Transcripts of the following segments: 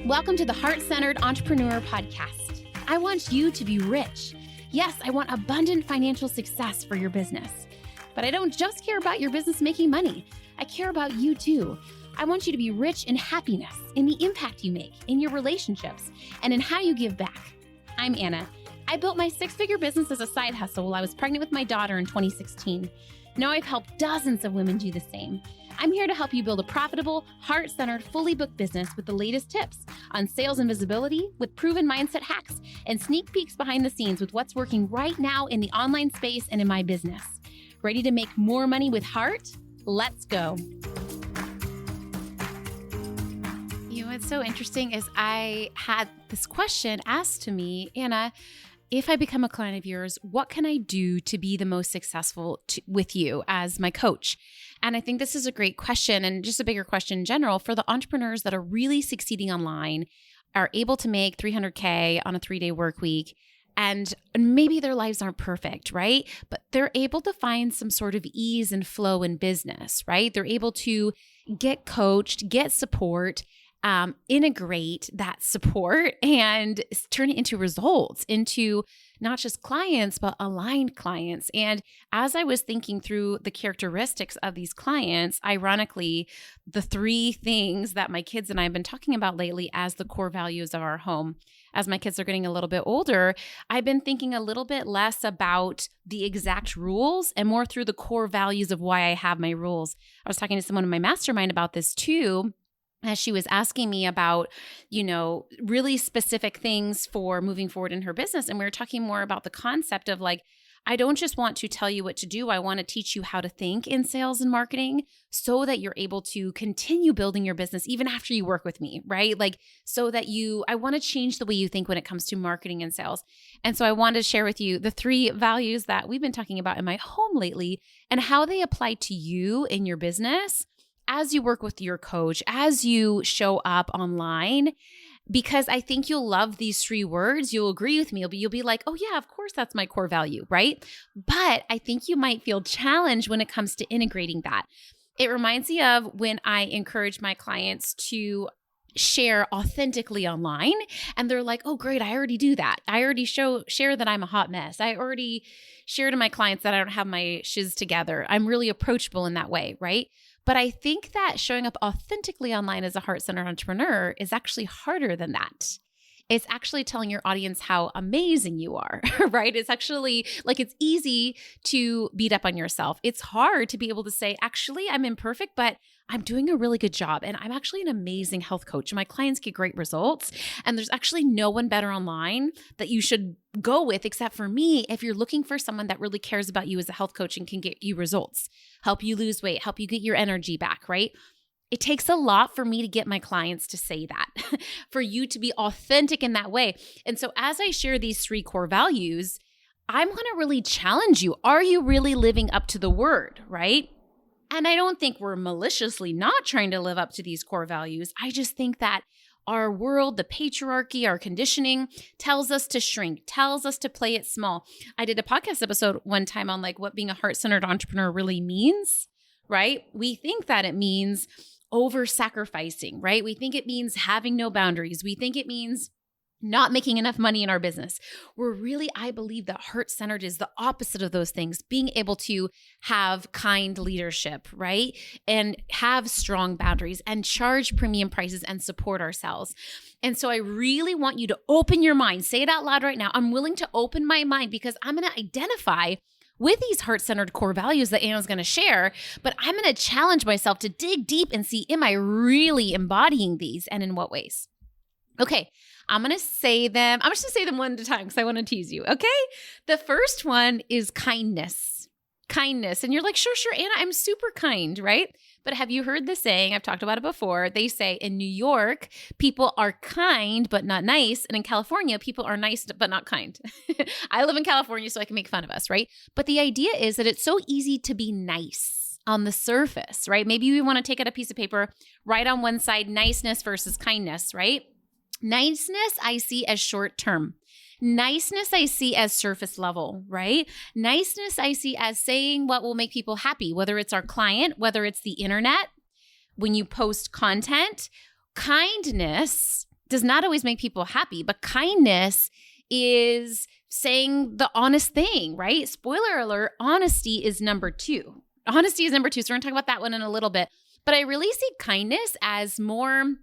Welcome to the Heart-Centered Entrepreneur Podcast. I want you to be rich. Yes, I want abundant financial success for your business. But I don't just care about your business making money. I care about you too. I want you to be rich in happiness, in the impact you make, in your relationships, and in how you give back. I'm Anna. I built my six-figure business as a side hustle while I was pregnant with my daughter in 2016. Now I've helped dozens of women do the same. I'm here to help you build a profitable, heart-centered, fully booked business with the latest tips on sales and visibility, with proven mindset hacks, and sneak peeks behind the scenes with what's working right now in the online space and in my business. Ready to make more money with heart? Let's go. You know, what's so interesting is I had this question asked to me, Anna, if I become a client of yours, what can I do to be the most successful with you as my coach? And I think this is a great question, and just a bigger question in general for the entrepreneurs that are really succeeding online, are able to make $300K on a 3-day work week, and maybe their lives aren't perfect, right? But they're able to find some sort of ease and flow in business, right? They're able to get coached, get support, integrate that support and turn it into results, into not just clients, but aligned clients. And as I was thinking through the characteristics of these clients, ironically, the 3 things that my kids and I have been talking about lately as the core values of our home, as my kids are getting a little bit older, I've been thinking a little bit less about the exact rules and more through the core values of why I have my rules. I was talking to someone in my mastermind about this too, as she was asking me about, really specific things for moving forward in her business. And we were talking more about the concept of like, I don't just want to tell you what to do. I want to teach you how to think in sales and marketing so that you're able to continue building your business even after you work with me, right? Like, so that I want to change the way you think when it comes to marketing and sales. And so I wanted to share with you the 3 values that we've been talking about in my home lately and how they apply to you in your business as you work with your coach, as you show up online, because I think you'll love these 3 words. You'll agree with me. You'll be like, oh yeah, of course, that's my core value, right? But I think you might feel challenged when it comes to integrating that. It reminds me of when I encourage my clients to share authentically online, and they're like, oh great, I already do that. I already share that I'm a hot mess. I already share to my clients that I don't have my shiz together. I'm really approachable in that way, right? But I think that showing up authentically online as a heart-centered entrepreneur is actually harder than that. It's actually telling your audience how amazing you are, right? It's actually like it's easy to beat up on yourself. It's hard to be able to say, actually, I'm imperfect, but I'm doing a really good job. And I'm actually an amazing health coach. My clients get great results. And there's actually no one better online that you should go with except for me if you're looking for someone that really cares about you as a health coach and can get you results, help you lose weight, help you get your energy back, right? It takes a lot for me to get my clients to say that, for you to be authentic in that way. And so as I share these 3 core values, I'm going to really challenge you. Are you really living up to the word, right? And I don't think we're maliciously not trying to live up to these core values. I just think that our world, the patriarchy, our conditioning tells us to shrink, tells us to play it small. I did a podcast episode one time on like what being a heart-centered entrepreneur really means, right? We think that it means over-sacrificing, right? We think it means having no boundaries. We think it means not making enough money in our business. I believe that heart-centered is the opposite of those things, being able to have kind leadership, right? And have strong boundaries and charge premium prices and support ourselves. And so I really want you to open your mind, say it out loud right now. I'm willing to open my mind because I'm going to identify with these heart-centered core values that Anna's going to share, but I'm going to challenge myself to dig deep and see, am I really embodying these and in what ways? Okay, I'm going to say them. I'm just going to say them one at a time because I want to tease you, okay? The first one is kindness. Kindness. And you're like, sure, Anna, I'm super kind, right? But have you heard the saying? I've talked about it before. They say in New York, people are kind but not nice. And in California, people are nice but not kind. I live in California, so I can make fun of us, right? But the idea is that it's so easy to be nice on the surface, right? Maybe you want to take out a piece of paper, write on one side niceness versus kindness, right? Niceness I see as short term. Niceness I see as surface level, right? Niceness I see as saying what will make people happy, whether it's our client, whether it's the internet, when you post content. Kindness does not always make people happy, but kindness is saying the honest thing, right? Spoiler alert, honesty is number two. Honesty is number two. So we're going to talk about that one in a little bit. But I really see kindness as more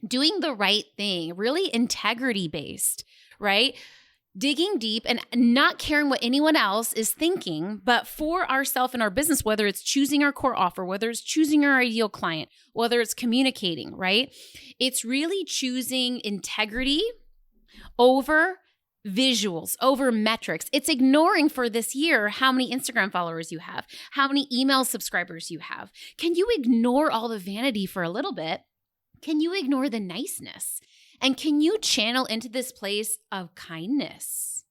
doing the right thing, really integrity based, right? Digging deep and not caring what anyone else is thinking, but for ourselves and our business, whether it's choosing our core offer, whether it's choosing our ideal client, whether it's communicating, right? It's really choosing integrity over visuals, over metrics. It's ignoring for this year how many Instagram followers you have, how many email subscribers you have. Can you ignore all the vanity for a little bit? Can you ignore the niceness? And can you channel into this place of kindness?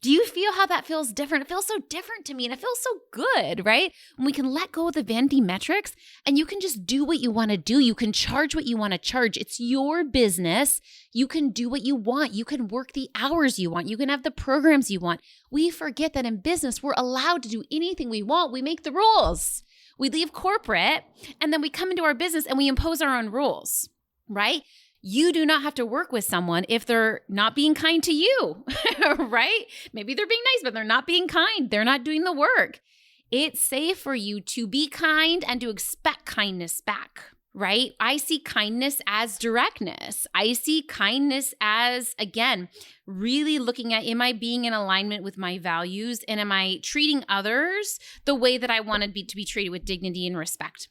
Do you feel how that feels different? It feels so different to me and it feels so good, right? When we can let go of the vanity metrics and you can just do what you want to do. You can charge what you want to charge. It's your business. You can do what you want. You can work the hours you want. You can have the programs you want. We forget that in business, we're allowed to do anything we want. We make the rules. We leave corporate and then we come into our business and we impose our own rules, right? You do not have to work with someone if they're not being kind to you, right? Maybe they're being nice, but they're not being kind. They're not doing the work. It's safe for you to be kind and to expect kindness back, right? I see kindness as directness. I see kindness as, again, really looking at, am I being in alignment with my values? And am I treating others the way that I want to be treated with dignity and respect?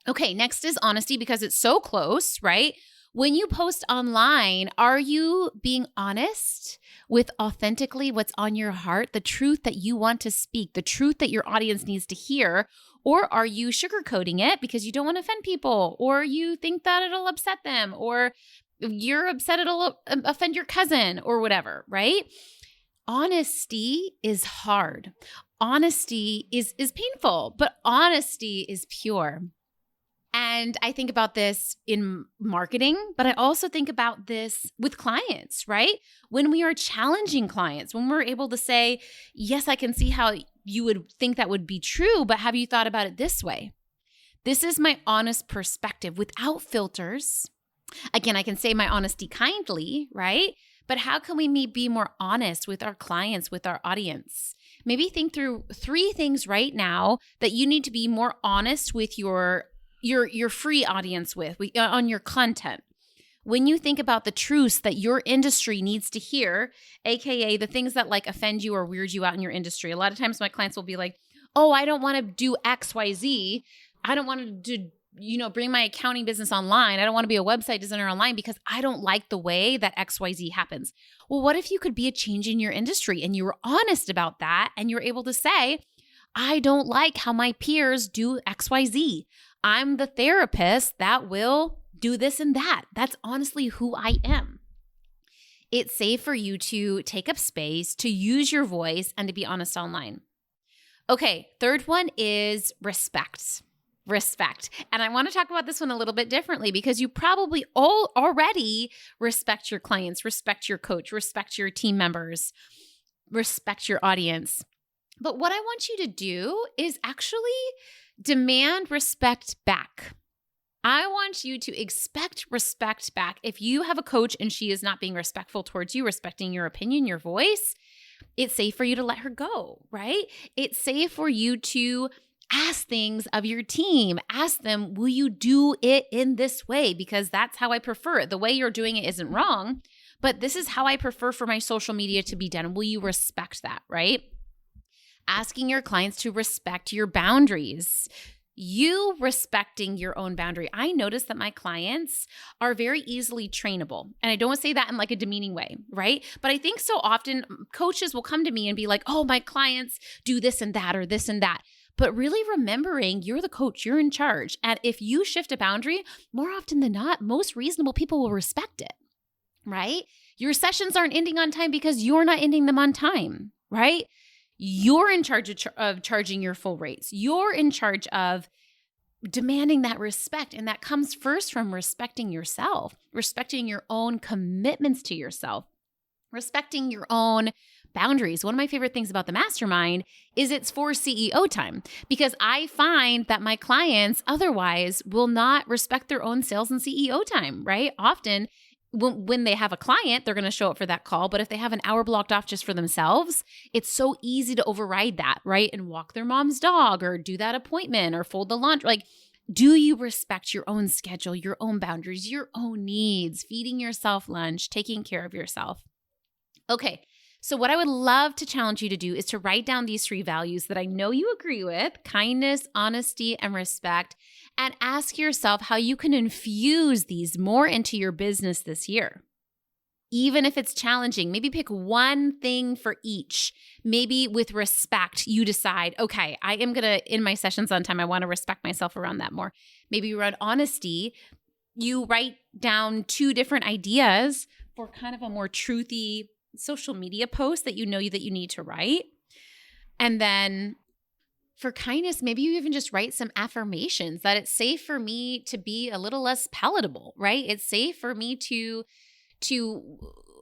Okay, next is honesty because it's so close, right? When you post online, are you being honest with authentically what's on your heart, the truth that you want to speak, the truth that your audience needs to hear? Or are you sugarcoating it because you don't want to offend people, or you think that it'll upset them, or you're upset it'll offend your cousin or whatever, right? Honesty is hard. Honesty is painful, but honesty is pure. And I think about this in marketing, but I also think about this with clients, right? When we are challenging clients, when we're able to say, yes, I can see how you would think that would be true, but have you thought about it this way? This is my honest perspective without filters. Again, I can say my honesty kindly, right? But how can we be more honest with our clients, with our audience? Maybe think through 3 things right now that you need to be more honest with your free audience with on your content. When you think about the truths that your industry needs to hear, AKA the things that like offend you or weird you out in your industry. A lot of times my clients will be like, oh, I don't want to do XYZ. I don't want to bring my accounting business online. I don't want to be a website designer online because I don't like the way that XYZ happens. Well, what if you could be a change in your industry and you were honest about that and you're able to say, I don't like how my peers do XYZ. I'm the therapist that will do this and that. That's honestly who I am. It's safe for you to take up space, to use your voice, and to be honest online. Okay, third one is respect. Respect. And I want to talk about this one a little bit differently because you probably all already respect your clients, respect your coach, respect your team members, respect your audience. But what I want you to do is actually demand respect back. I want you to expect respect back. If you have a coach and she is not being respectful towards you, respecting your opinion, your voice, it's safe for you to let her go, right? It's safe for you to ask things of your team. Ask them, will you do it in this way? Because that's how I prefer it. The way you're doing it isn't wrong, but this is how I prefer for my social media to be done. Will you respect that, right? Asking your clients to respect your boundaries. You respecting your own boundary. I notice that my clients are very easily trainable. And I don't say that in like a demeaning way, right? But I think so often coaches will come to me and be like, oh, my clients do this and that or this and that. But really remembering you're the coach, you're in charge. And if you shift a boundary, more often than not, most reasonable people will respect it, right? Your sessions aren't ending on time because you're not ending them on time, right? You're in charge of charging your full rates. You're in charge of demanding that respect. And that comes first from respecting yourself, respecting your own commitments to yourself, respecting your own boundaries. One of my favorite things about the mastermind is it's for CEO time because I find that my clients otherwise will not respect their own sales and CEO time, right? Often when they have a client, they're going to show up for that call. But if they have an hour blocked off just for themselves, it's so easy to override that, right? And walk their mom's dog or do that appointment or fold the laundry. Like, do you respect your own schedule, your own boundaries, your own needs, feeding yourself lunch, taking care of yourself? Okay. So what I would love to challenge you to do is to write down these 3 values that I know you agree with: kindness, honesty, and respect, and ask yourself how you can infuse these more into your business this year. Even if it's challenging, maybe pick one thing for each. Maybe with respect, you decide, okay, I am going to, in my sessions on time, I want to respect myself around that more. Maybe around honesty, you write down 2 different ideas for kind of a more truthy social media post that you know that you need to write. And then for kindness, maybe you even just write some affirmations that it's safe for me to be a little less palatable, right? It's safe for me to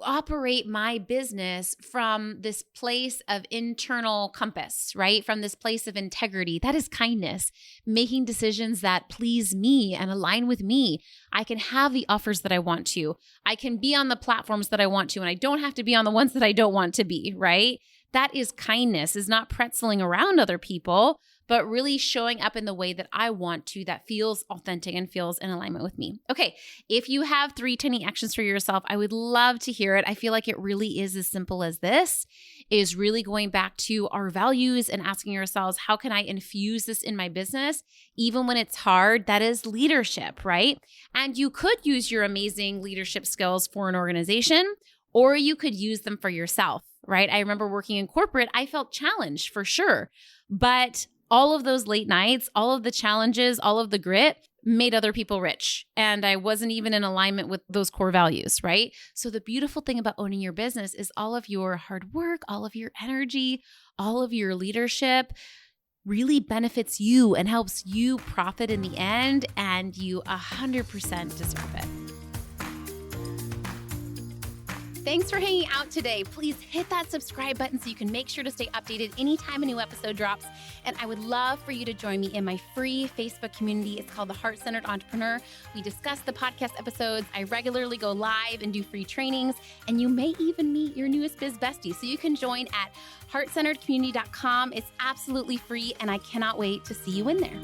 operate my business from this place of internal compass, right? From this place of integrity. That is kindness, making decisions that please me and align with me. I can have the offers that I want to. I can be on the platforms that I want to, and I don't have to be on the ones that I don't want to be, right? That is kindness, is not pretzeling around other people, but really showing up in the way that I want to, that feels authentic and feels in alignment with me. Okay, if you have 3 tiny actions for yourself, I would love to hear it. I feel like it really is as simple as this, is really going back to our values and asking ourselves, how can I infuse this in my business? Even when it's hard, that is leadership, right? And you could use your amazing leadership skills for an organization, or you could use them for yourself, right? I remember working in corporate, I felt challenged for sure, but all of those late nights, all of the challenges, all of the grit made other people rich. And I wasn't even in alignment with those core values, right? So the beautiful thing about owning your business is all of your hard work, all of your energy, all of your leadership really benefits you and helps you profit in the end, and you 100% deserve it. Thanks for hanging out today. Please hit that subscribe button so you can make sure to stay updated anytime a new episode drops. And I would love for you to join me in my free Facebook community. It's called The Heart-Centered Entrepreneur. We discuss the podcast episodes. I regularly go live and do free trainings. And you may even meet your newest biz bestie. So you can join at heartcenteredcommunity.com. It's absolutely free, and I cannot wait to see you in there.